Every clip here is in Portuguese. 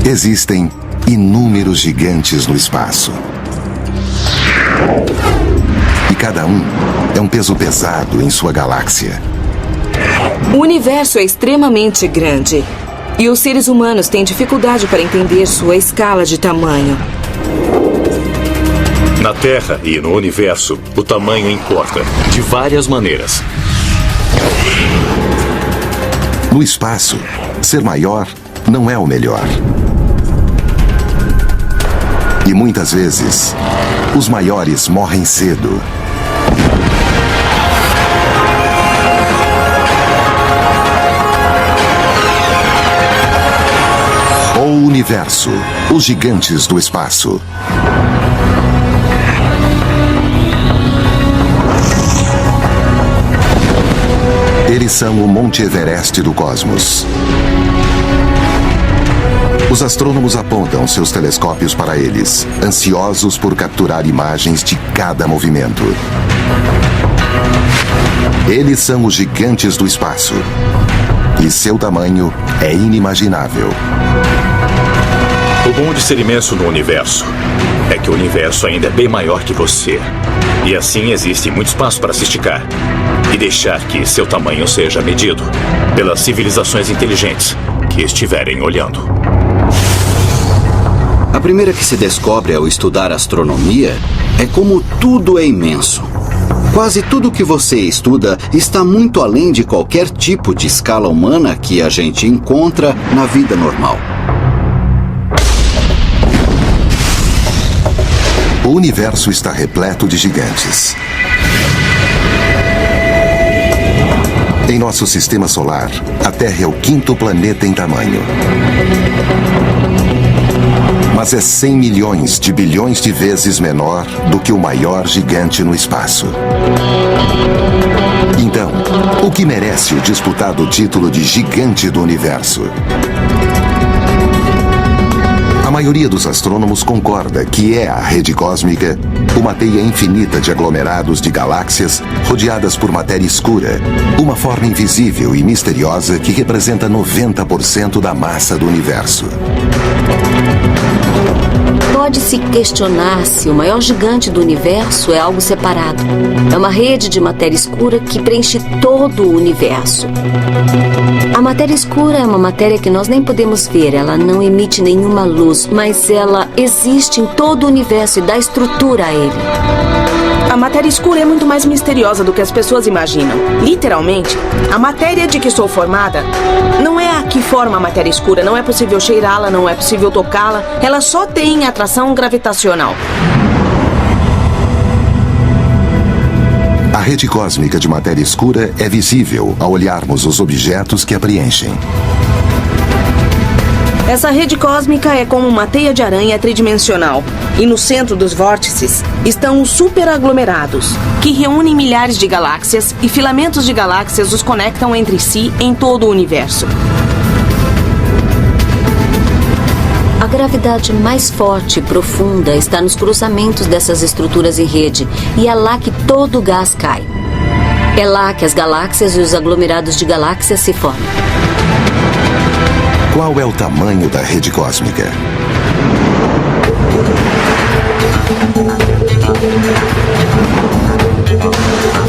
Existem inúmeros gigantes no espaço. E cada um é um peso pesado em sua galáxia. O universo é extremamente grande. E os seres humanos têm dificuldade para entender sua escala de tamanho. Na Terra e no universo, o tamanho importa, de várias maneiras. No espaço, ser maior não é o melhor. E muitas vezes, os maiores morrem cedo. O universo, os gigantes do espaço. Eles são o Monte Everest do cosmos. Os astrônomos apontam seus telescópios para eles, ansiosos por capturar imagens de cada movimento. Eles são os gigantes do espaço. E seu tamanho é inimaginável. O bom de ser imenso no universo é que o universo ainda é bem maior que você. E assim existe muito espaço para se esticar. E deixar que seu tamanho seja medido pelas civilizações inteligentes que estiverem olhando. A primeira que se descobre ao estudar astronomia é como tudo é imenso. Quase tudo que você estuda está muito além de qualquer tipo de escala humana que a gente encontra na vida normal. O universo está repleto de gigantes. Em nosso sistema solar, a Terra é o 5º planeta em tamanho. Mas é 100 milhões de bilhões de vezes menor do que o maior gigante no espaço. Então, o que merece o disputado título de gigante do universo? A maioria dos astrônomos concorda que é a rede cósmica uma teia infinita de aglomerados de galáxias rodeadas por matéria escura, uma forma invisível e misteriosa que representa 90% da massa do universo. Pode-se questionar se o maior gigante do universo é algo separado. É uma rede de matéria escura que preenche todo o universo. A matéria escura é uma matéria que nós nem podemos ver. Ela não emite nenhuma luz, mas ela existe em todo o universo e dá estrutura a ele. A matéria escura é muito mais misteriosa do que as pessoas imaginam. Literalmente, a matéria de que sou formada não é a que forma a matéria escura. Não é possível cheirá-la, não é possível tocá-la. Ela só tem atração gravitacional. A rede cósmica de matéria escura é visível ao olharmos os objetos que a preenchem. Essa rede cósmica é como uma teia de aranha tridimensional. E no centro dos vórtices estão os superaglomerados, que reúnem milhares de galáxias e filamentos de galáxias os conectam entre si em todo o universo. A gravidade mais forte e profunda está nos cruzamentos dessas estruturas em rede, e é lá que todo o gás cai. É lá que as galáxias e os aglomerados de galáxias se formam. Qual é o tamanho da rede cósmica?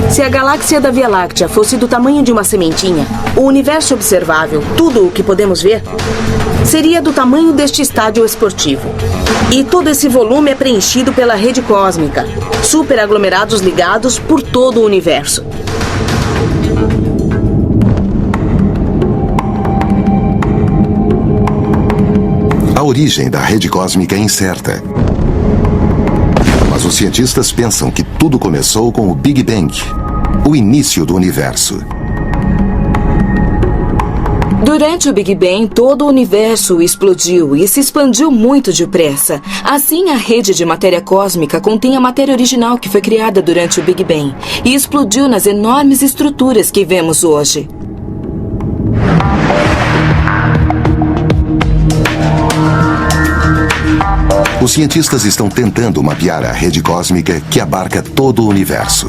Se a galáxia da Via Láctea fosse do tamanho de uma sementinha, o universo observável, tudo o que podemos ver, seria do tamanho deste estádio esportivo. E todo esse volume é preenchido pela rede cósmica, superaglomerados ligados por todo o universo. A origem da rede cósmica é incerta. Mas os cientistas pensam que tudo começou com o Big Bang, o início do universo. Durante o Big Bang, todo o universo explodiu e se expandiu muito depressa. Assim, a rede de matéria cósmica contém a matéria original que foi criada durante o Big Bang e explodiu nas enormes estruturas que vemos hoje. Os cientistas estão tentando mapear a rede cósmica que abarca todo o universo.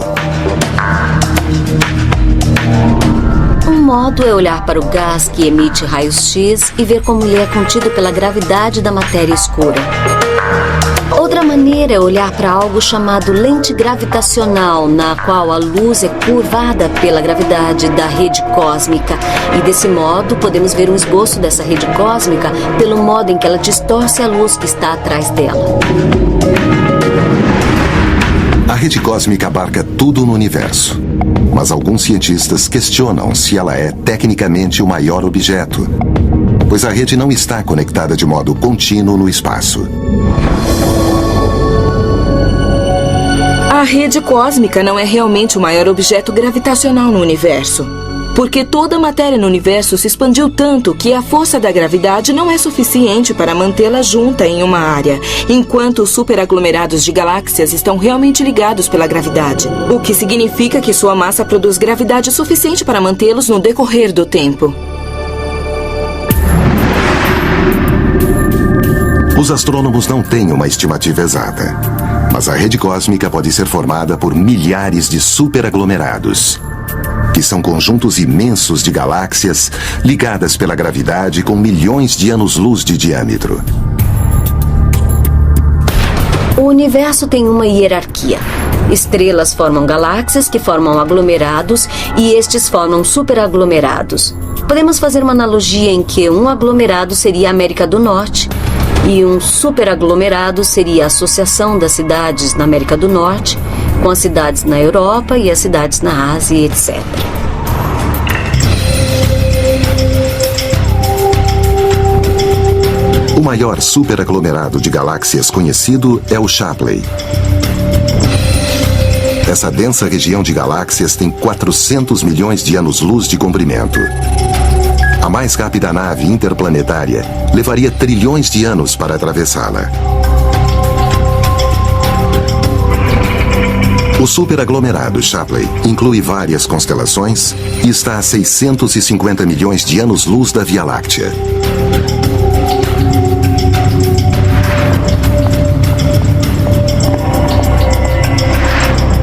Um modo é olhar para o gás que emite raios-x e ver como ele é contido pela gravidade da matéria escura. Outra maneira é olhar para algo chamado lente gravitacional, na qual a luz é curvada pela gravidade da rede cósmica. E desse modo, podemos ver um esboço dessa rede cósmica pelo modo em que ela distorce a luz que está atrás dela. A rede cósmica abarca tudo no universo. Mas alguns cientistas questionam se ela é tecnicamente o maior objeto, pois a rede não está conectada de modo contínuo no espaço. A rede cósmica não é realmente o maior objeto gravitacional no universo, porque toda a matéria no universo se expandiu tanto que a força da gravidade não é suficiente para mantê-la junta em uma área, enquanto os superaglomerados de galáxias estão realmente ligados pela gravidade, o que significa que sua massa produz gravidade suficiente para mantê-los no decorrer do tempo. Os astrônomos não têm uma estimativa exata, mas a rede cósmica pode ser formada por milhares de superaglomerados, que são conjuntos imensos de galáxias ligadas pela gravidade com milhões de anos-luz de diâmetro. O universo tem uma hierarquia. Estrelas formam galáxias que formam aglomerados e estes formam superaglomerados. Podemos fazer uma analogia em que um aglomerado seria a América do Norte e um superaglomerado seria a associação das cidades na América do Norte com as cidades na Europa e as cidades na Ásia, etc. O maior superaglomerado de galáxias conhecido é o Shapley. Essa densa região de galáxias tem 400 milhões de anos-luz de comprimento. A mais rápida nave interplanetária levaria trilhões de anos para atravessá-la. O superaglomerado Shapley inclui várias constelações e está a 650 milhões de anos-luz da Via Láctea.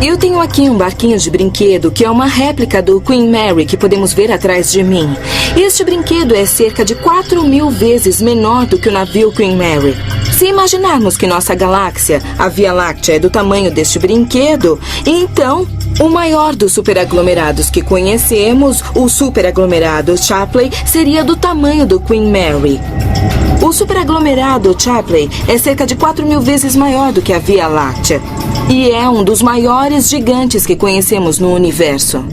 Eu tenho aqui um barquinho de brinquedo que é uma réplica do Queen Mary que podemos ver atrás de mim. Este brinquedo é cerca de 4.000 vezes menor do que o navio Queen Mary. Se imaginarmos que nossa galáxia, a Via Láctea, é do tamanho deste brinquedo, então o maior dos superaglomerados que conhecemos, o superaglomerado Shapley, seria do tamanho do Queen Mary. O superaglomerado Shapley é cerca de 4.000 vezes maior do que a Via Láctea e é um dos maiores gigantes que conhecemos no universo.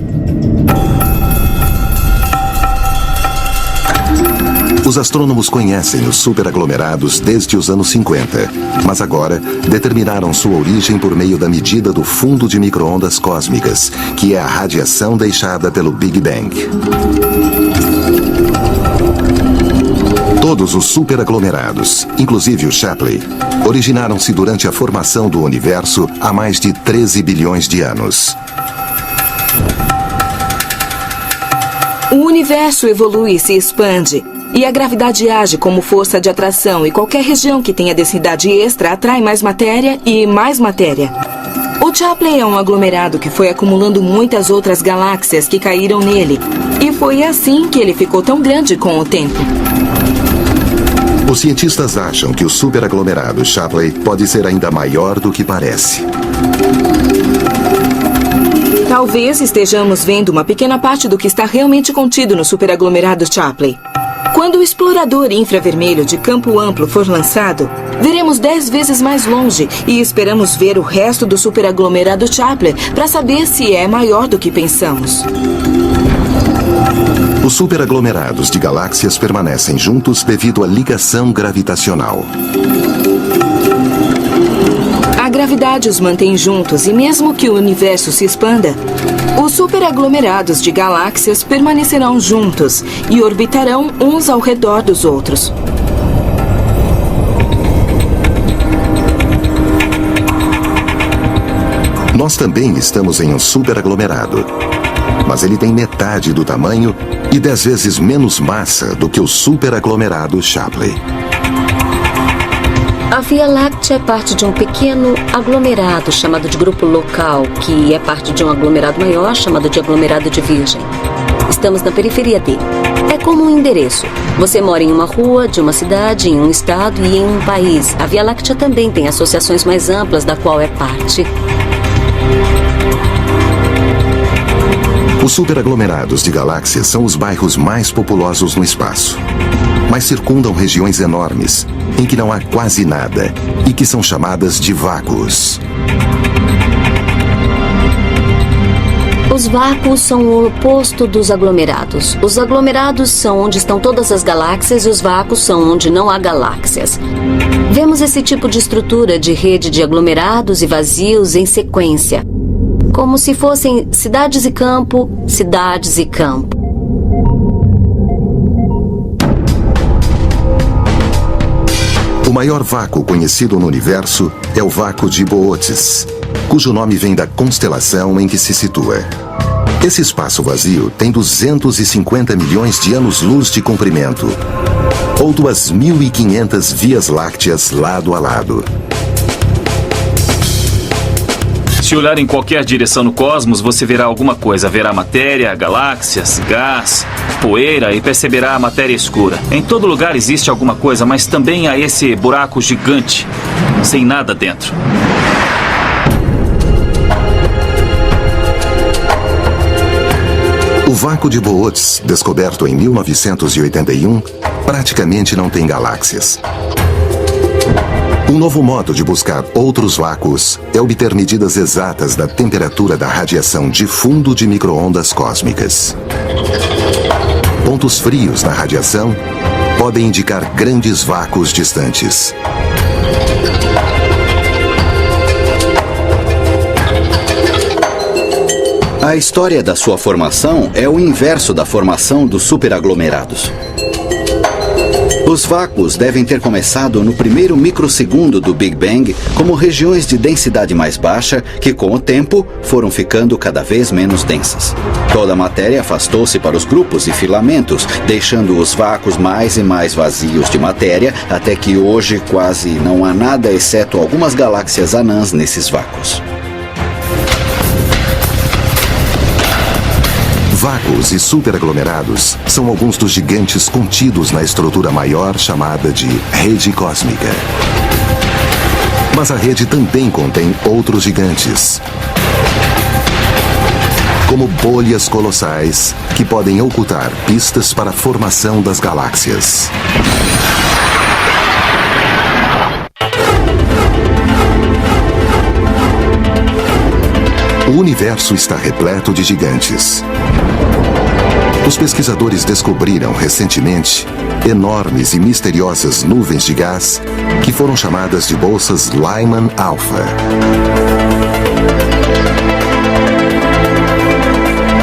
Os astrônomos conhecem os superaglomerados desde os anos 50, mas agora determinaram sua origem por meio da medida do fundo de micro-ondas cósmicas, que é a radiação deixada pelo Big Bang. Todos os superaglomerados, inclusive o Shapley, originaram-se durante a formação do universo há mais de 13 bilhões de anos. O universo evolui e se expande, e a gravidade age como força de atração, e qualquer região que tenha densidade extra atrai mais matéria e mais matéria. O Shapley é um aglomerado que foi acumulando muitas outras galáxias que caíram nele, e foi assim que ele ficou tão grande com o tempo. Os cientistas acham que o superaglomerado Shapley pode ser ainda maior do que parece. Talvez estejamos vendo uma pequena parte do que está realmente contido no superaglomerado Shapley. Quando o explorador infravermelho de campo amplo for lançado, veremos 10 vezes mais longe e esperamos ver o resto do superaglomerado Shapley para saber se é maior do que pensamos. Os superaglomerados de galáxias permanecem juntos devido à ligação gravitacional. A gravidade os mantém juntos e mesmo que o universo se expanda, os superaglomerados de galáxias permanecerão juntos e orbitarão uns ao redor dos outros. Nós também estamos em um superaglomerado, mas ele tem metade do tamanho e 10 vezes menos massa do que o superaglomerado Shapley. A Via Láctea é parte de um pequeno aglomerado chamado de grupo local, que é parte de um aglomerado maior chamado de aglomerado de Virgem. Estamos na periferia dele. É como um endereço. Você mora em uma rua, de uma cidade, em um estado e em um país. A Via Láctea também tem associações mais amplas da qual é parte. Os superaglomerados de galáxias são os bairros mais populosos no espaço, mas circundam regiões enormes, em que não há quase nada, e que são chamadas de vácuos. Os vácuos são o oposto dos aglomerados. Os aglomerados são onde estão todas as galáxias e os vácuos são onde não há galáxias. Vemos esse tipo de estrutura de rede de aglomerados e vazios em sequência, como se fossem cidades e campo, cidades e campo. O maior vácuo conhecido no universo é o vácuo de Boötes, cujo nome vem da constelação em que se situa. Esse espaço vazio tem 250 milhões de anos-luz de comprimento, ou 2.500 vias lácteas lado a lado. Se olhar em qualquer direção no cosmos, você verá alguma coisa. Verá matéria, galáxias, gás, poeira e perceberá a matéria escura. Em todo lugar existe alguma coisa, mas também há esse buraco gigante, sem nada dentro. O vácuo de Boötes, descoberto em 1981, praticamente não tem galáxias. Um novo modo de buscar outros vácuos é obter medidas exatas da temperatura da radiação de fundo de micro-ondas cósmicas. Pontos frios na radiação podem indicar grandes vácuos distantes. A história da sua formação é o inverso da formação dos superaglomerados. Os vácuos devem ter começado no primeiro microsegundo do Big Bang como regiões de densidade mais baixa que, com o tempo, foram ficando cada vez menos densas. Toda a matéria afastou-se para os grupos e filamentos, deixando os vácuos mais e mais vazios de matéria, até que hoje quase não há nada exceto algumas galáxias anãs nesses vácuos. Vácuos e superaglomerados são alguns dos gigantes contidos na estrutura maior chamada de rede cósmica. Mas a rede também contém outros gigantes, como bolhas colossais que podem ocultar pistas para a formação das galáxias. O universo está repleto de gigantes. Os pesquisadores descobriram recentemente enormes e misteriosas nuvens de gás que foram chamadas de bolsas Lyman Alpha.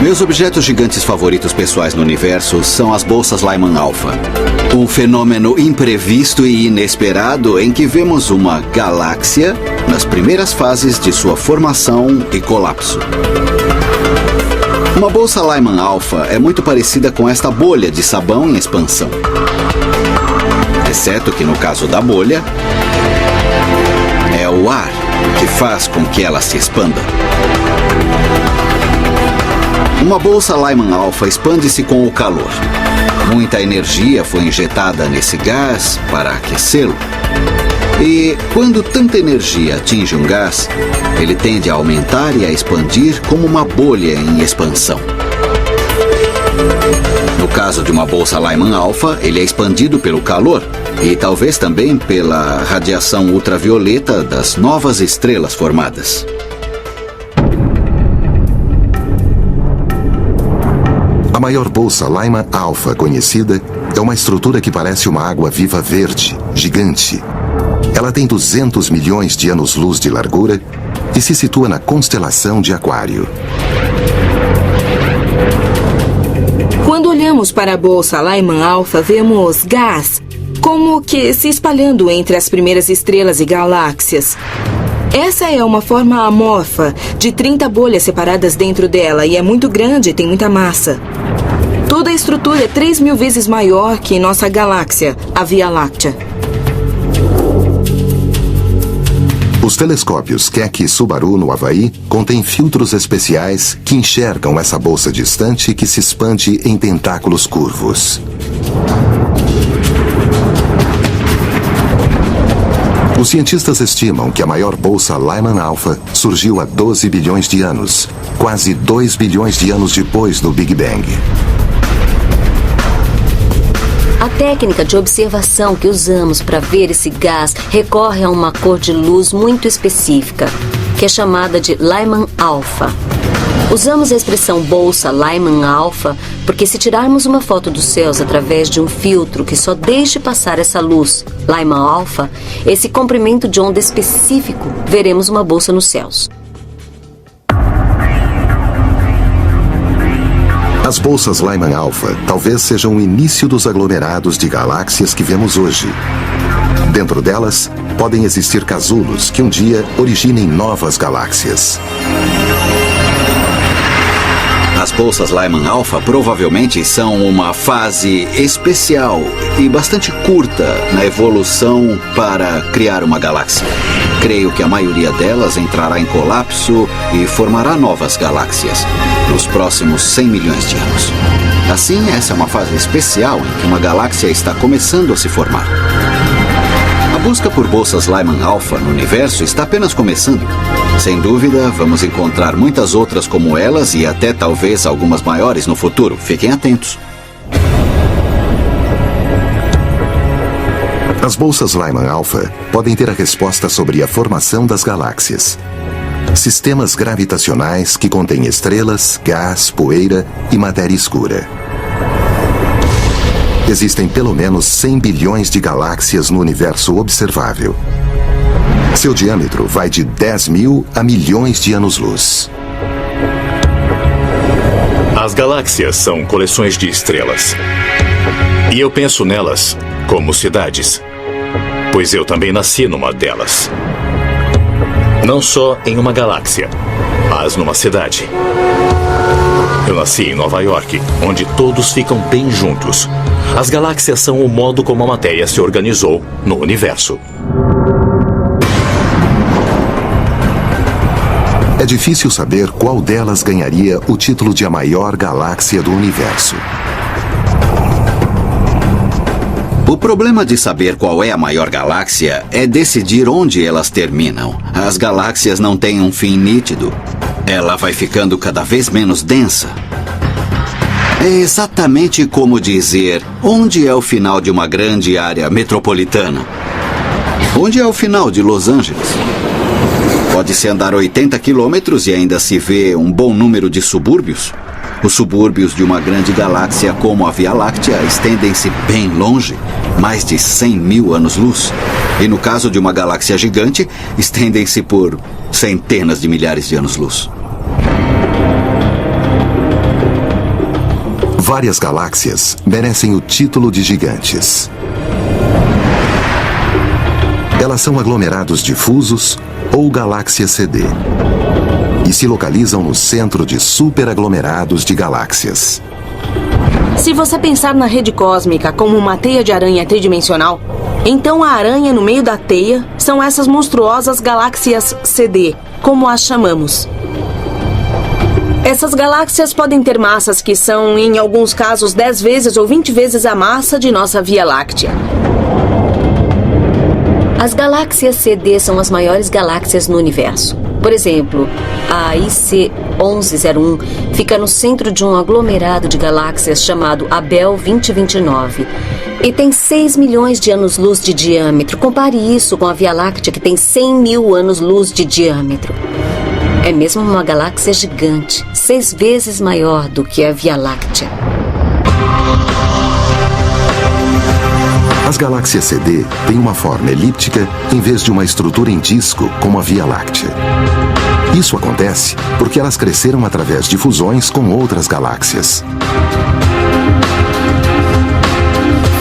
Meus objetos gigantes favoritos pessoais no universo são as bolsas Lyman Alpha. Um fenômeno imprevisto e inesperado em que vemos uma galáxia nas primeiras fases de sua formação e colapso. Uma bolsa Lyman Alpha é muito parecida com esta bolha de sabão em expansão. Exceto que no caso da bolha, é o ar que faz com que ela se expanda. Uma bolsa Lyman Alpha expande-se com o calor. Muita energia foi injetada nesse gás para aquecê-lo. E quando tanta energia atinge um gás, ele tende a aumentar e a expandir como uma bolha em expansão. No caso de uma bolsa Lyman Alpha, ele é expandido pelo calor e talvez também pela radiação ultravioleta das novas estrelas formadas. A maior bolsa Lyman Alpha conhecida é uma estrutura que parece uma água-viva verde, gigante. Ela tem 200 milhões de anos-luz de largura e se situa na constelação de Aquário. Quando olhamos para a bolsa Lyman Alpha, vemos gás, como que se espalhando entre as primeiras estrelas e galáxias. Essa é uma forma amorfa, de 30 bolhas separadas dentro dela, e é muito grande e tem muita massa. Toda a estrutura é 3.000 vezes maior que nossa galáxia, a Via Láctea. O Os telescópios Keck e Subaru, no Havaí, contêm filtros especiais que enxergam essa bolsa distante que se expande em tentáculos curvos. Os cientistas estimam que a maior bolsa Lyman Alpha surgiu há 12 bilhões de anos, quase 2 bilhões de anos depois do Big Bang. A técnica de observação que usamos para ver esse gás recorre a uma cor de luz muito específica, que é chamada de Lyman Alpha. Usamos a expressão bolsa Lyman Alpha porque se tirarmos uma foto dos céus através de um filtro que só deixe passar essa luz, Lyman Alpha, esse comprimento de onda específico, veremos uma bolsa nos céus. As bolsas Lyman Alpha talvez sejam o início dos aglomerados de galáxias que vemos hoje. Dentro delas, podem existir casulos que um dia originem novas galáxias. As bolsas Lyman Alpha provavelmente são uma fase especial e bastante curta na evolução para criar uma galáxia. Creio que a maioria delas entrará em colapso e formará novas galáxias nos próximos 100 milhões de anos. Assim, essa é uma fase especial em que uma galáxia está começando a se formar. A busca por bolsas Lyman Alpha no universo está apenas começando. Sem dúvida, vamos encontrar muitas outras como elas e até talvez algumas maiores no futuro. Fiquem atentos. As bolsas Lyman Alpha podem ter a resposta sobre a formação das galáxias. Sistemas gravitacionais que contêm estrelas, gás, poeira e matéria escura. Existem pelo menos 100 bilhões de galáxias no universo observável. Seu diâmetro vai de 10 mil a milhões de anos-luz. As galáxias são coleções de estrelas. E eu penso nelas como cidades, pois eu também nasci numa delas. Não só em uma galáxia, mas numa cidade. Eu nasci em Nova York, onde todos ficam bem juntos. As galáxias são o modo como a matéria se organizou no universo. É difícil saber qual delas ganharia o título de a maior galáxia do universo. O problema de saber qual é a maior galáxia é decidir onde elas terminam. As galáxias não têm um fim nítido. Ela vai ficando cada vez menos densa. É exatamente como dizer onde é o final de uma grande área metropolitana. Onde é o final de Los Angeles? Pode-se andar 80 quilômetros e ainda se vê um bom número de subúrbios. Os subúrbios de uma grande galáxia como a Via Láctea estendem-se bem longe, mais de 100 mil anos-luz. E no caso de uma galáxia gigante, estendem-se por centenas de milhares de anos-luz. Várias galáxias merecem o título de gigantes. Elas são aglomerados difusos ou galáxias CD. E se localizam no centro de superaglomerados de galáxias. Se você pensar na rede cósmica como uma teia de aranha tridimensional, então a aranha no meio da teia são essas monstruosas galáxias CD, como as chamamos. Essas galáxias podem ter massas que são, em alguns casos, 10 vezes ou 20 vezes a massa de nossa Via Láctea. As galáxias CD são as maiores galáxias no universo. Por exemplo, a IC 1101 fica no centro de um aglomerado de galáxias chamado Abell 2029 e tem 6 milhões de anos-luz de diâmetro. Compare isso com a Via Láctea, que tem 100 mil anos-luz de diâmetro. É mesmo uma galáxia gigante, 6 vezes maior do que a Via Láctea. As galáxias CD têm uma forma elíptica em vez de uma estrutura em disco como a Via Láctea. Isso acontece porque elas cresceram através de fusões com outras galáxias.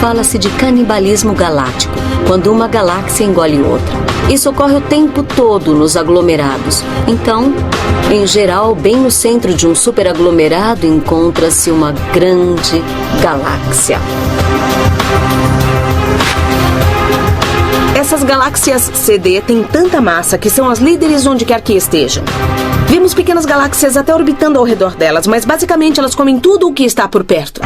Fala-se de canibalismo galáctico, quando uma galáxia engole outra. Isso ocorre o tempo todo nos aglomerados. Então, em geral, bem no centro de um superaglomerado encontra-se uma grande galáxia. Essas galáxias CD têm tanta massa que são as líderes onde quer que estejam. Vemos pequenas galáxias até orbitando ao redor delas, mas basicamente elas comem tudo o que está por perto.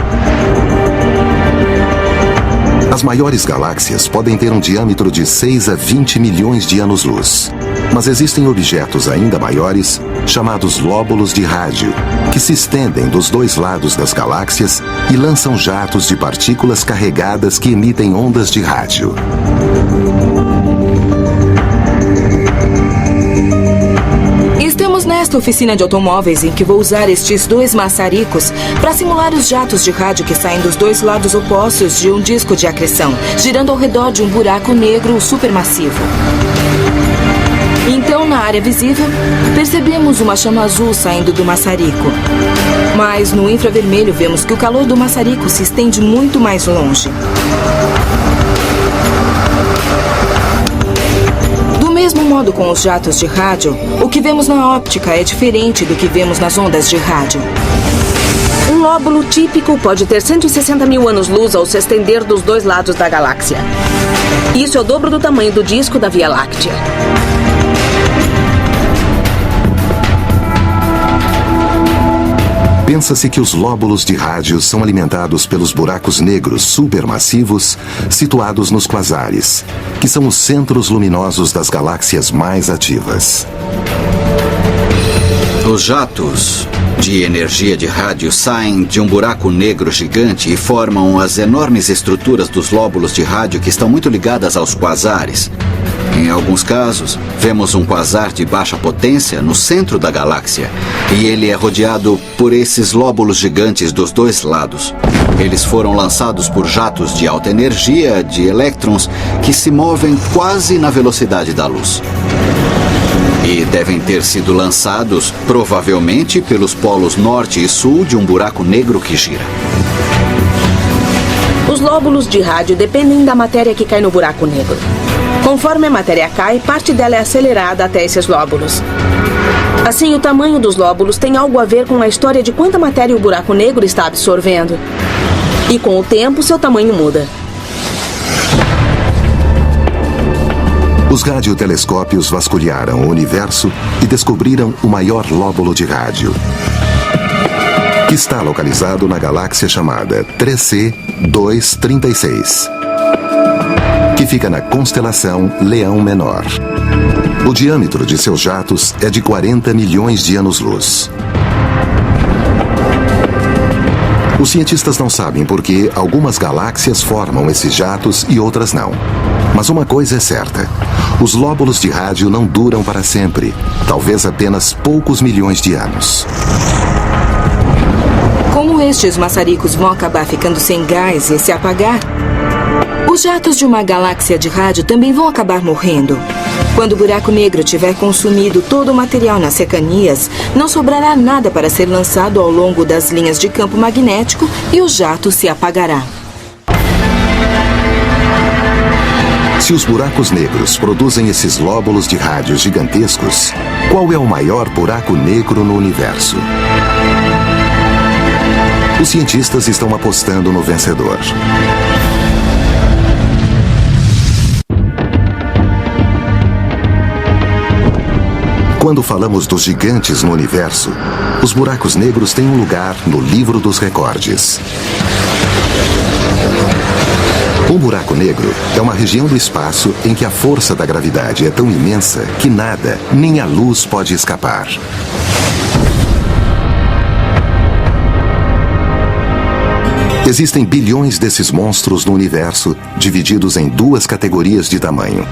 As maiores galáxias podem ter um diâmetro de 6 a 20 milhões de anos-luz. Mas existem objetos ainda maiores, chamados lóbulos de rádio, que se estendem dos dois lados das galáxias e lançam jatos de partículas carregadas que emitem ondas de rádio. Estamos nesta oficina de automóveis em que vou usar estes dois maçaricos para simular os jatos de rádio que saem dos dois lados opostos de um disco de acreção, girando ao redor de um buraco negro supermassivo. Então, na área visível, percebemos uma chama azul saindo do maçarico. Mas no infravermelho vemos que o calor do maçarico se estende muito mais longe. Do mesmo modo com os jatos de rádio, o que vemos na óptica é diferente do que vemos nas ondas de rádio. Um lóbulo típico pode ter 160 mil anos-luz ao se estender dos dois lados da galáxia. Isso é o dobro do tamanho do disco da Via Láctea. Pensa-se que os lóbulos de rádio são alimentados pelos buracos negros supermassivos situados nos quasares, que são os centros luminosos das galáxias mais ativas. Os jatos de energia de rádio saem de um buraco negro gigante e formam as enormes estruturas dos lóbulos de rádio que estão muito ligadas aos quasares. Em alguns casos, vemos um quasar de baixa potência no centro da galáxia, e ele é rodeado por esses lóbulos gigantes dos dois lados. Eles foram lançados por jatos de alta energia, de elétrons, que se movem quase na velocidade da luz. E devem ter sido lançados, provavelmente, pelos polos norte e sul de um buraco negro que gira. Os lóbulos de rádio dependem da matéria que cai no buraco negro. Conforme a matéria cai, parte dela é acelerada até esses lóbulos. Assim, o tamanho dos lóbulos tem algo a ver com a história de quanta matéria o buraco negro está absorvendo. E com o tempo, seu tamanho muda. Os radiotelescópios vasculharam o universo e descobriram o maior lóbulo de rádio, que está localizado na galáxia chamada 3C236, que fica na constelação Leão Menor. O diâmetro de seus jatos é de 40 milhões de anos-luz. Os cientistas não sabem por que algumas galáxias formam esses jatos e outras não. Mas uma coisa é certa: os lóbulos de rádio não duram para sempre, talvez apenas poucos milhões de anos. Como estes maçaricos vão acabar ficando sem gás e se apagar, os jatos de uma galáxia de rádio também vão acabar morrendo. Quando o buraco negro tiver consumido todo o material nas cercanias, não sobrará nada para ser lançado ao longo das linhas de campo magnético e o jato se apagará. Se os buracos negros produzem esses lóbulos de rádio gigantescos, qual é o maior buraco negro no universo? Os cientistas estão apostando no vencedor. Quando falamos dos gigantes no universo, os buracos negros têm um lugar no livro dos recordes. Um buraco negro é uma região do espaço em que a força da gravidade é tão imensa que nada, nem a luz, pode escapar. Existem bilhões desses monstros no universo, divididos em duas categorias de tamanho.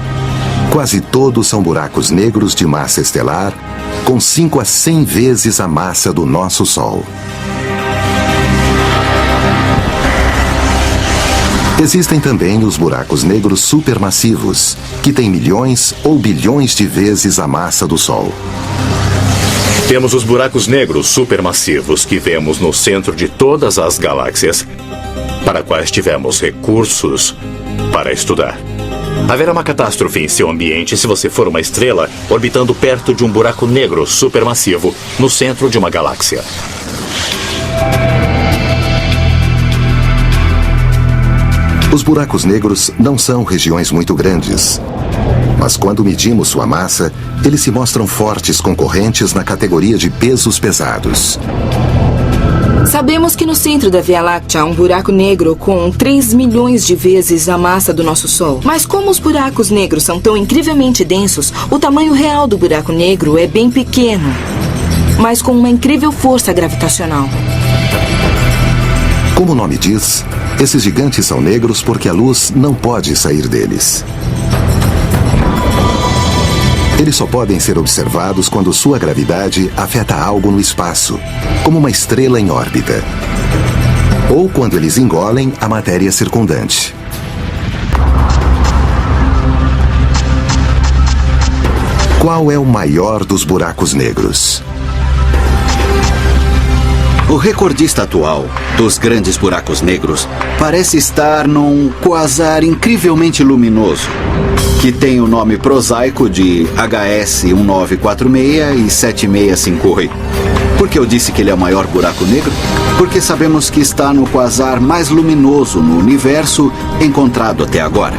Quase todos são buracos negros de massa estelar, com 5 a 100 vezes a massa do nosso Sol. Existem também os buracos negros supermassivos, que têm milhões ou bilhões de vezes a massa do Sol. Temos os buracos negros supermassivos que vemos no centro de todas as galáxias, para quais tivemos recursos para estudar. Haverá uma catástrofe em seu ambiente se você for uma estrela orbitando perto de um buraco negro supermassivo no centro de uma galáxia. Os buracos negros não são regiões muito grandes. Mas quando medimos sua massa, eles se mostram fortes concorrentes na categoria de pesos pesados. Sabemos que no centro da Via Láctea há um buraco negro com 3 milhões de vezes a massa do nosso Sol. Mas como os buracos negros são tão incrivelmente densos, o tamanho real do buraco negro é bem pequeno, mas com uma incrível força gravitacional. Como o nome diz, esses gigantes são negros porque a luz não pode sair deles. Eles só podem ser observados quando sua gravidade afeta algo no espaço, como uma estrela em órbita, ou quando eles engolem a matéria circundante. Qual é o maior dos buracos negros? O recordista atual dos grandes buracos negros parece estar num quasar incrivelmente luminoso, que tem o nome prosaico de HS 1946 e 7658. Por que eu disse que ele é o maior buraco negro? Porque sabemos que está no quasar mais luminoso no universo encontrado até agora.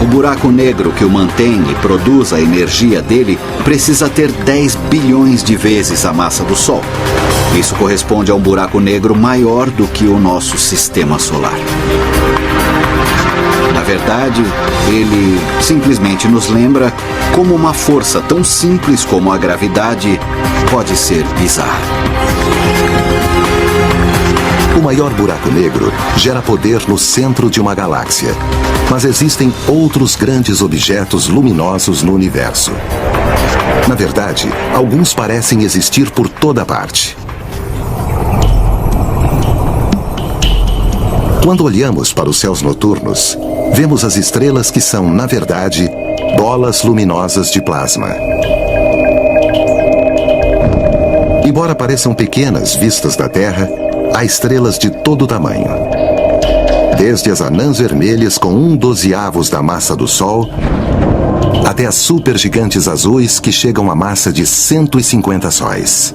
O buraco negro que o mantém e produz a energia dele precisa ter 10 bilhões de vezes a massa do Sol. Isso corresponde a um buraco negro maior do que o nosso sistema solar. Na verdade, ele simplesmente nos lembra como uma força tão simples como a gravidade pode ser bizarra. O maior buraco negro gera poder no centro de uma galáxia, mas existem outros grandes objetos luminosos no universo. Na verdade, alguns parecem existir por toda parte. Quando olhamos para os céus noturnos, vemos as estrelas que são, na verdade, bolas luminosas de plasma. Embora pareçam pequenas vistas da Terra, há estrelas de todo tamanho. Desde as anãs vermelhas com 1/12 da massa do Sol, até as supergigantes azuis que chegam à massa de 150 sóis.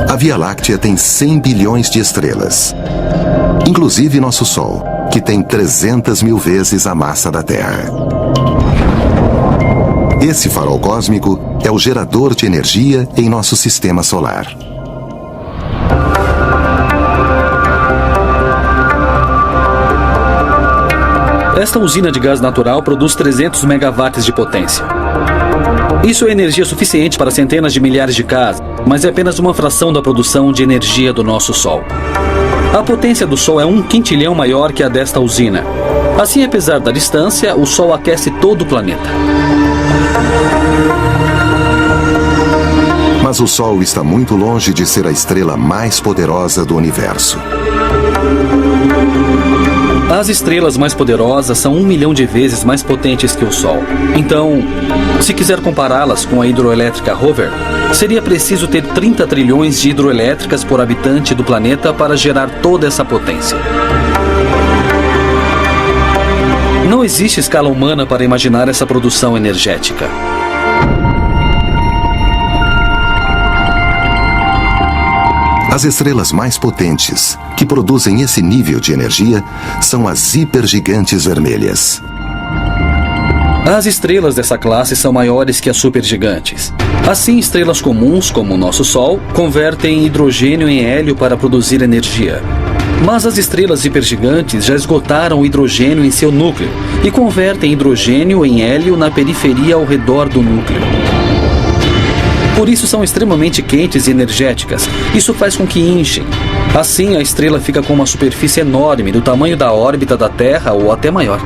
A Via Láctea tem 100 bilhões de estrelas, inclusive nosso Sol, que tem 300 mil vezes a massa da Terra. Esse farol cósmico é o gerador de energia em nosso sistema solar. Esta usina de gás natural produz 300 megawatts de potência. Isso é energia suficiente para centenas de milhares de casas, mas é apenas uma fração da produção de energia do nosso Sol. A potência do Sol é 1 quintilhão maior que a desta usina. Assim, apesar da distância, o Sol aquece todo o planeta. Mas o Sol está muito longe de ser a estrela mais poderosa do universo. As estrelas mais poderosas são 1 milhão de vezes mais potentes que o Sol. Então, se quiser compará-las com a hidroelétrica Rover, seria preciso ter 30 trilhões de hidroelétricas por habitante do planeta para gerar toda essa potência. Não existe escala humana para imaginar essa produção energética. As estrelas mais potentes, que produzem esse nível de energia, são as hipergigantes vermelhas. As estrelas dessa classe são maiores que as supergigantes. Assim, estrelas comuns, como o nosso Sol, convertem hidrogênio em hélio para produzir energia. Mas as estrelas hipergigantes já esgotaram o hidrogênio em seu núcleo e convertem hidrogênio em hélio na periferia ao redor do núcleo. Por isso são extremamente quentes e energéticas. Isso faz com que inchem. Assim, a estrela fica com uma superfície enorme, do tamanho da órbita da Terra ou até maior.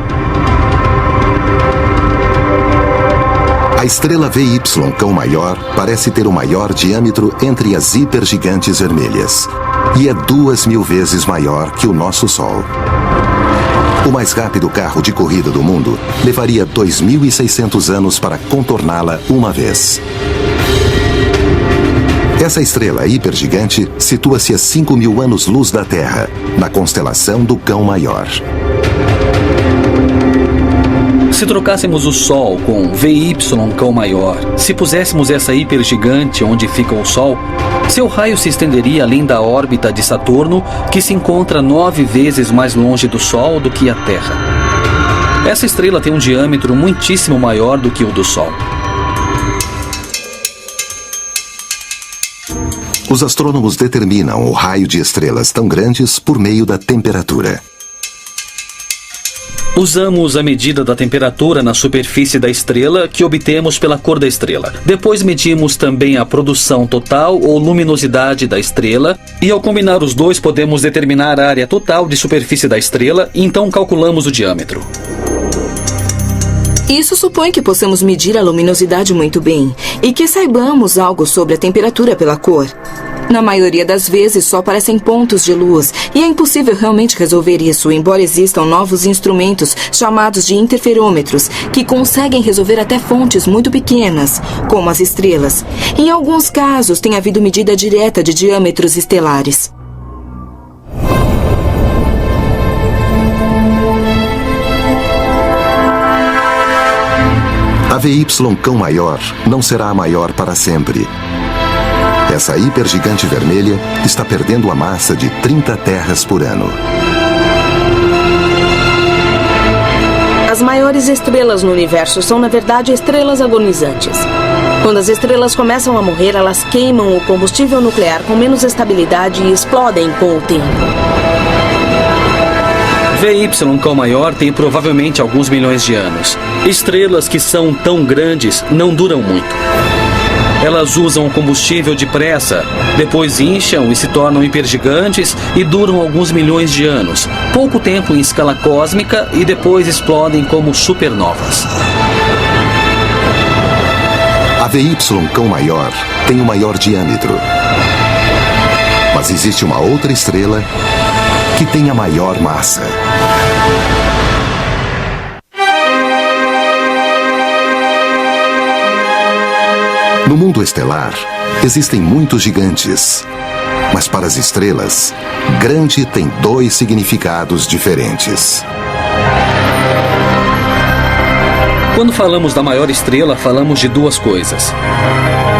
A estrela VY Cão Maior parece ter o maior diâmetro entre as hipergigantes vermelhas e é 2.000 vezes maior que o nosso Sol. O mais rápido carro de corrida do mundo levaria 2.600 anos para contorná-la uma vez. Essa estrela hipergigante situa-se a 5.000 anos-luz da Terra, na constelação do Cão Maior. Se trocássemos o Sol com VY Cão Maior, se puséssemos essa hipergigante onde fica o Sol, seu raio se estenderia além da órbita de Saturno, que se encontra 9 vezes mais longe do Sol do que a Terra. Essa estrela tem um diâmetro muitíssimo maior do que o do Sol. Os astrônomos determinam o raio de estrelas tão grandes por meio da temperatura. Usamos a medida da temperatura na superfície da estrela que obtemos pela cor da estrela. Depois medimos também a produção total ou luminosidade da estrela e ao combinar os dois podemos determinar a área total de superfície da estrela e então calculamos o diâmetro. Isso supõe que possamos medir a luminosidade muito bem e que saibamos algo sobre a temperatura pela cor. Na maioria das vezes só aparecem pontos de luz e é impossível realmente resolver isso, embora existam novos instrumentos chamados de interferômetros que conseguem resolver até fontes muito pequenas, como as estrelas. Em alguns casos tem havido medida direta de diâmetros estelares. A VY Cão Maior não será a maior para sempre. Essa hipergigante vermelha está perdendo a massa de 30 terras por ano. As maiores estrelas no universo são, na verdade, estrelas agonizantes. Quando as estrelas começam a morrer, elas queimam o combustível nuclear com menos estabilidade e explodem com o tempo. VY Cão Maior tem provavelmente alguns milhões de anos. Estrelas que são tão grandes não duram muito. Elas usam combustível depressa, depois incham e se tornam hipergigantes e duram alguns milhões de anos, pouco tempo em escala cósmica e depois explodem como supernovas. A VY Cão Maior tem o maior diâmetro. Mas existe uma outra estrela que tem a maior massa. No mundo estelar, existem muitos gigantes. Mas para as estrelas, grande tem dois significados diferentes. Quando falamos da maior estrela, falamos de duas coisas.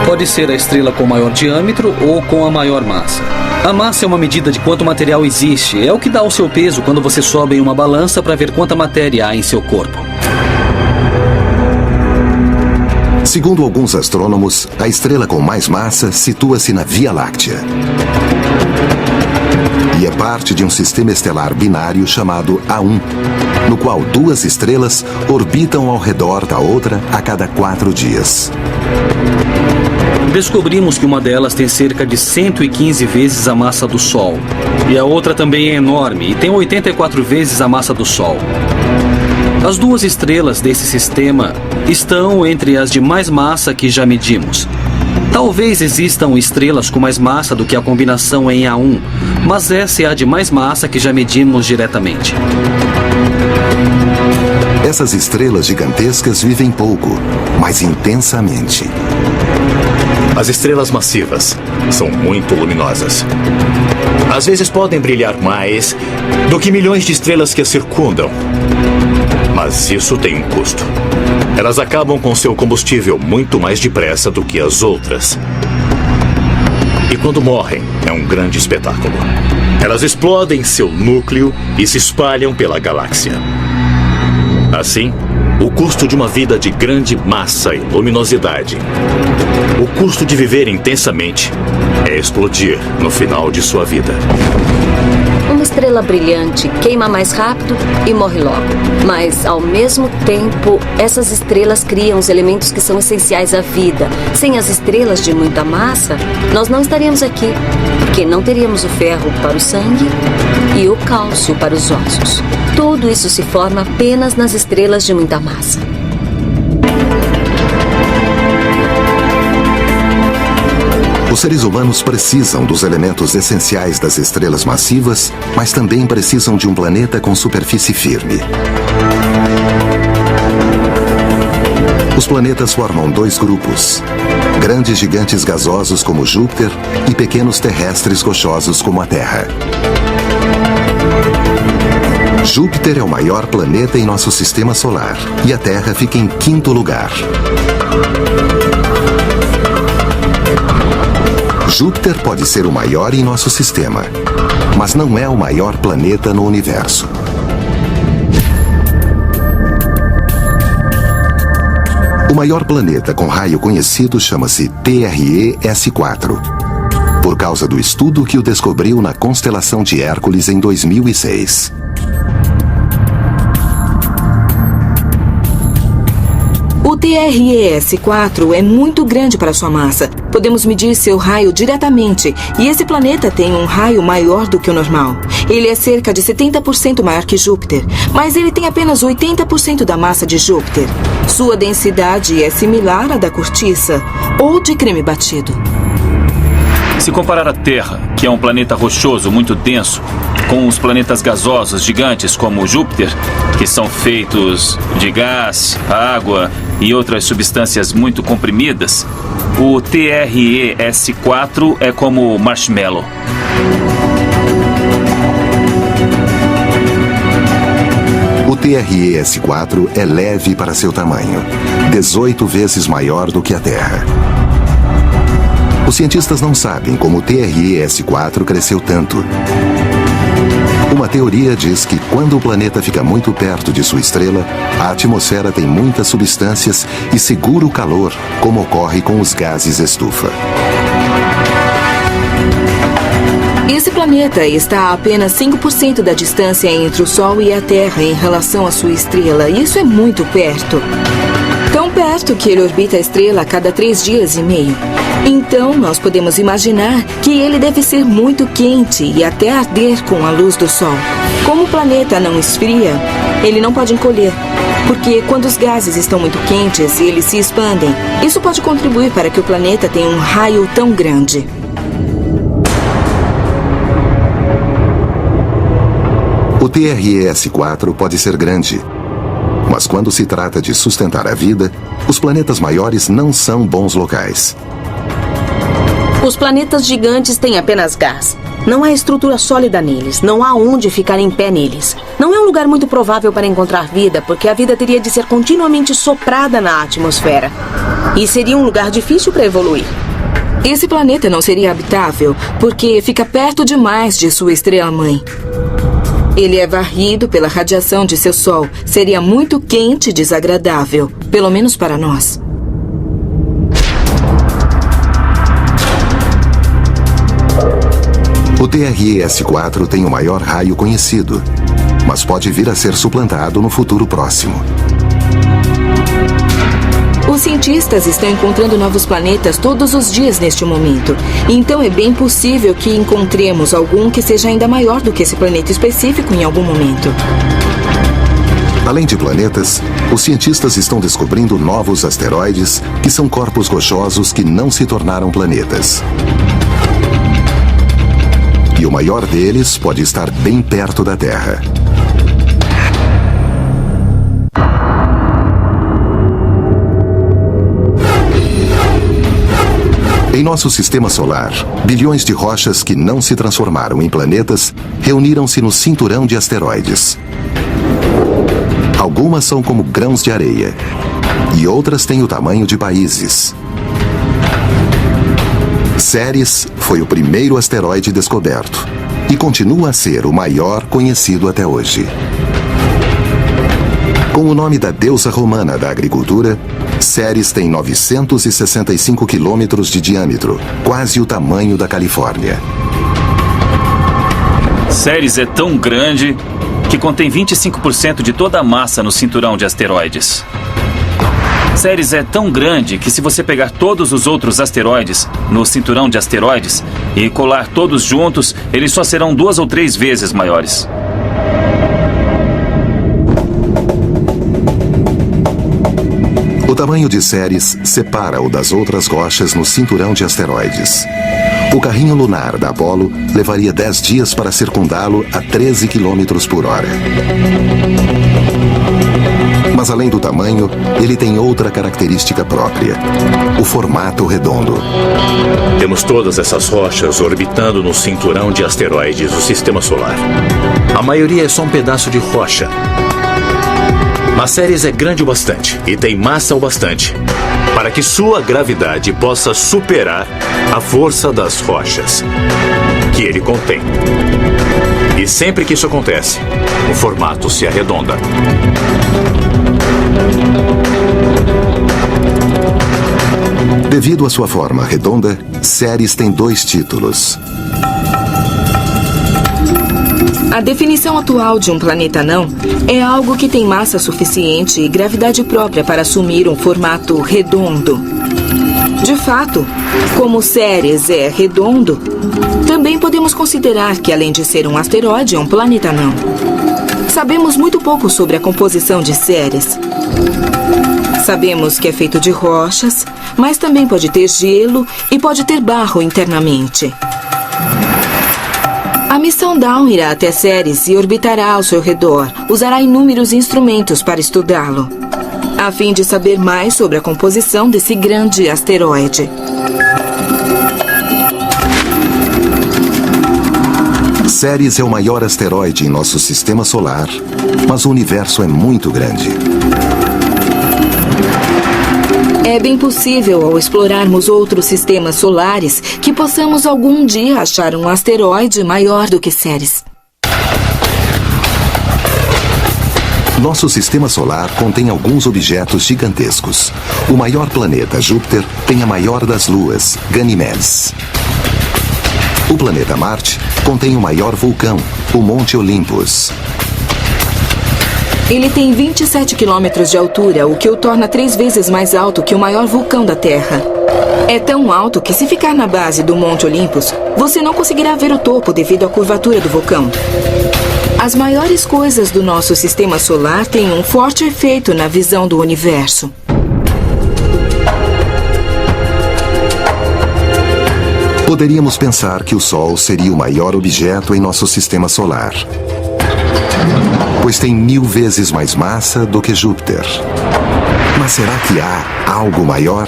Pode ser a estrela com maior diâmetro ou com a maior massa. A massa é uma medida de quanto material existe. É o que dá o seu peso quando você sobe em uma balança para ver quanta matéria há em seu corpo. Segundo alguns astrônomos, a estrela com mais massa situa-se na Via Láctea. E é parte de um sistema estelar binário chamado A1, no qual duas estrelas orbitam ao redor da outra a cada 4 dias. Descobrimos que uma delas tem cerca de 115 vezes a massa do Sol. E a outra também é enorme e tem 84 vezes a massa do Sol. As duas estrelas desse sistema estão entre as de mais massa que já medimos. Talvez existam estrelas com mais massa do que a combinação em A1, mas essa é a de mais massa que já medimos diretamente. Essas estrelas gigantescas vivem pouco, mas intensamente. As estrelas massivas são muito luminosas. Às vezes podem brilhar mais do que milhões de estrelas que as circundam. Mas isso tem um custo. Elas acabam com seu combustível muito mais depressa do que as outras. E quando morrem, é um grande espetáculo. Elas explodem seu núcleo e se espalham pela galáxia. Assim, o custo de uma vida de grande massa e luminosidade, o custo de viver intensamente, é explodir no final de sua vida. Uma estrela brilhante queima mais rápido e morre logo. Mas, ao mesmo tempo, essas estrelas criam os elementos que são essenciais à vida. Sem as estrelas de muita massa, nós não estaríamos aqui, porque não teríamos o ferro para o sangue e o cálcio para os ossos. Tudo isso se forma apenas nas estrelas de muita massa. Os seres humanos precisam dos elementos essenciais das estrelas massivas, mas também precisam de um planeta com superfície firme. Os planetas formam dois grupos: grandes gigantes gasosos como Júpiter e pequenos terrestres rochosos como a Terra. Júpiter é o maior planeta em nosso sistema solar e a Terra fica em 5º lugar. Júpiter pode ser o maior em nosso sistema, mas não é o maior planeta no universo. O maior planeta com raio conhecido chama-se TRE-S4, por causa do estudo que o descobriu na constelação de Hércules em 2006. O TRE-S4 é muito grande para sua massa. Podemos medir seu raio diretamente, e esse planeta tem um raio maior do que o normal. Ele é cerca de 70% maior que Júpiter, mas ele tem apenas 80% da massa de Júpiter. Sua densidade é similar à da cortiça ou de creme batido. Se comparar a Terra, que é um planeta rochoso muito denso, com os planetas gasosos gigantes como Júpiter, que são feitos de gás, água e outras substâncias muito comprimidas, o TRE-S4 é como marshmallow. O TRE-S4 é leve para seu tamanho, 18 vezes maior do que a Terra. Os cientistas não sabem como o TRE-S4 cresceu tanto. Uma teoria diz que quando o planeta fica muito perto de sua estrela, a atmosfera tem muitas substâncias e segura o calor, como ocorre com os gases estufa. Esse planeta está a apenas 5% da distância entre o Sol e a Terra em relação à sua estrela. Isso é muito perto. Tão perto que ele orbita a estrela a cada 3 dias e meio. Então, nós podemos imaginar que ele deve ser muito quente e até arder com a luz do Sol. Como o planeta não esfria, ele não pode encolher, porque quando os gases estão muito quentes, eles se expandem. Isso pode contribuir para que o planeta tenha um raio tão grande. O TRE-S4 pode ser grande, mas quando se trata de sustentar a vida, os planetas maiores não são bons locais. Os planetas gigantes têm apenas gás. Não há estrutura sólida neles. Não há onde ficar em pé neles. Não é um lugar muito provável para encontrar vida, porque a vida teria de ser continuamente soprada na atmosfera. E seria um lugar difícil para evoluir. Esse planeta não seria habitável, porque fica perto demais de sua estrela-mãe. Ele é varrido pela radiação de seu Sol. Seria muito quente e desagradável, pelo menos para nós. O TRE-S4 tem o maior raio conhecido, mas pode vir a ser suplantado no futuro próximo. Os cientistas estão encontrando novos planetas todos os dias neste momento. Então é bem possível que encontremos algum que seja ainda maior do que esse planeta específico em algum momento. Além de planetas, os cientistas estão descobrindo novos asteroides que são corpos rochosos que não se tornaram planetas. E o maior deles pode estar bem perto da Terra. Em nosso sistema solar, bilhões de rochas que não se transformaram em planetas reuniram-se no cinturão de asteroides. Algumas são como grãos de areia, e outras têm o tamanho de países. Ceres foi o primeiro asteroide descoberto e continua a ser o maior conhecido até hoje. Com o nome da deusa romana da agricultura, Ceres tem 965 quilômetros de diâmetro, quase o tamanho da Califórnia. Ceres é tão grande que contém 25% de toda a massa no cinturão de asteroides. Ceres é tão grande que se você pegar todos os outros asteroides no cinturão de asteroides e colar todos juntos, eles só serão 2 ou 3 vezes maiores. O tamanho de Ceres separa-o das outras rochas no cinturão de asteroides. O carrinho lunar da Apollo levaria 10 dias para circundá-lo a 13 km por hora. Mas além do tamanho, ele tem outra característica própria: o formato redondo. Temos todas essas rochas orbitando no cinturão de asteroides do Sistema Solar. A maioria é só um pedaço de rocha. Mas Ceres é grande o bastante e tem massa o bastante para que sua gravidade possa superar a força das rochas que ele contém. E sempre que isso acontece, o formato se arredonda. Devido à sua forma redonda, Ceres tem 2 títulos. A definição atual de um planeta anão é algo que tem massa suficiente e gravidade própria para assumir um formato redondo. De fato, como Ceres é redondo, também podemos considerar que, além de ser um asteroide, é um planeta anão. Sabemos muito pouco sobre a composição de Ceres. Sabemos que é feito de rochas, mas também pode ter gelo e pode ter barro internamente. A missão Dawn irá até Ceres e orbitará ao seu redor. Usará inúmeros instrumentos para estudá-lo, a fim de saber mais sobre a composição desse grande asteroide. Ceres é o maior asteroide em nosso sistema solar, mas o universo é muito grande. É bem possível, ao explorarmos outros sistemas solares, que possamos algum dia achar um asteroide maior do que Ceres. Nosso sistema solar contém alguns objetos gigantescos. O maior planeta, Júpiter, tem a maior das luas, Ganymedes. O planeta Marte contém o maior vulcão, o Monte Olympus. Ele tem 27 quilômetros de altura, o que o torna 3 vezes mais alto que o maior vulcão da Terra. É tão alto que, se ficar na base do Monte Olympus, você não conseguirá ver o topo devido à curvatura do vulcão. As maiores coisas do nosso sistema solar têm um forte efeito na visão do universo. Poderíamos pensar que o Sol seria o maior objeto em nosso sistema solar, pois tem 1000 vezes mais massa do que Júpiter. Mas será que há algo maior?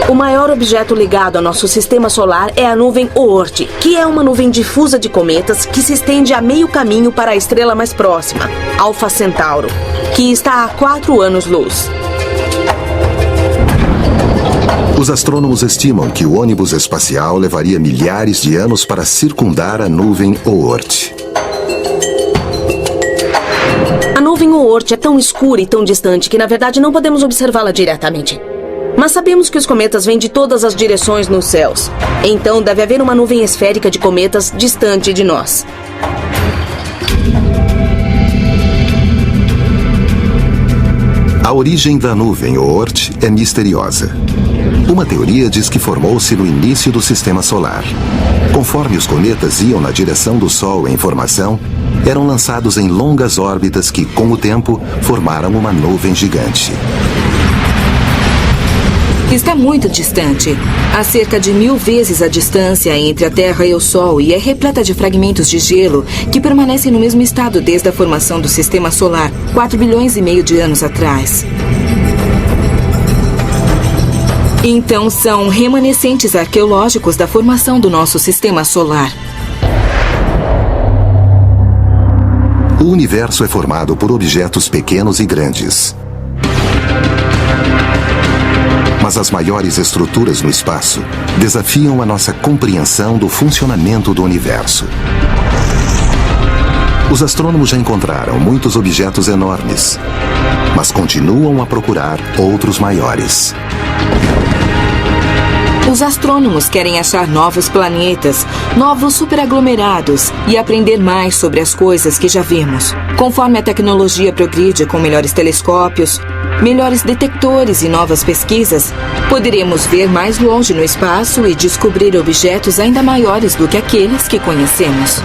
O maior objeto ligado ao nosso sistema solar é a nuvem Oort, que é uma nuvem difusa de cometas que se estende a meio caminho para a estrela mais próxima, Alfa Centauro, que está a 4 anos-luz. Os astrônomos estimam que o ônibus espacial levaria milhares de anos para circundar a nuvem Oort. A nuvem Oort é tão escura e tão distante que, na verdade, não podemos observá-la diretamente. Mas sabemos que os cometas vêm de todas as direções nos céus. Então, deve haver uma nuvem esférica de cometas distante de nós. A origem da nuvem Oort é misteriosa. Uma teoria diz que formou-se no início do sistema solar. Conforme os cometas iam na direção do Sol em formação, eram lançados em longas órbitas que, com o tempo, formaram uma nuvem gigante. Está muito distante, há cerca de 1000 vezes a distância entre a Terra e o Sol, e é repleta de fragmentos de gelo que permanecem no mesmo estado desde a formação do Sistema Solar, 4,5 bilhões de anos atrás. Então são remanescentes arqueológicos da formação do nosso Sistema Solar. O universo é formado por objetos pequenos e grandes. Mas as maiores estruturas no espaço desafiam a nossa compreensão do funcionamento do universo. Os astrônomos já encontraram muitos objetos enormes, mas continuam a procurar outros maiores. Os astrônomos querem achar novos planetas, novos superaglomerados e aprender mais sobre as coisas que já vimos. Conforme a tecnologia progride com melhores telescópios, melhores detectores e novas pesquisas, poderemos ver mais longe no espaço e descobrir objetos ainda maiores do que aqueles que conhecemos.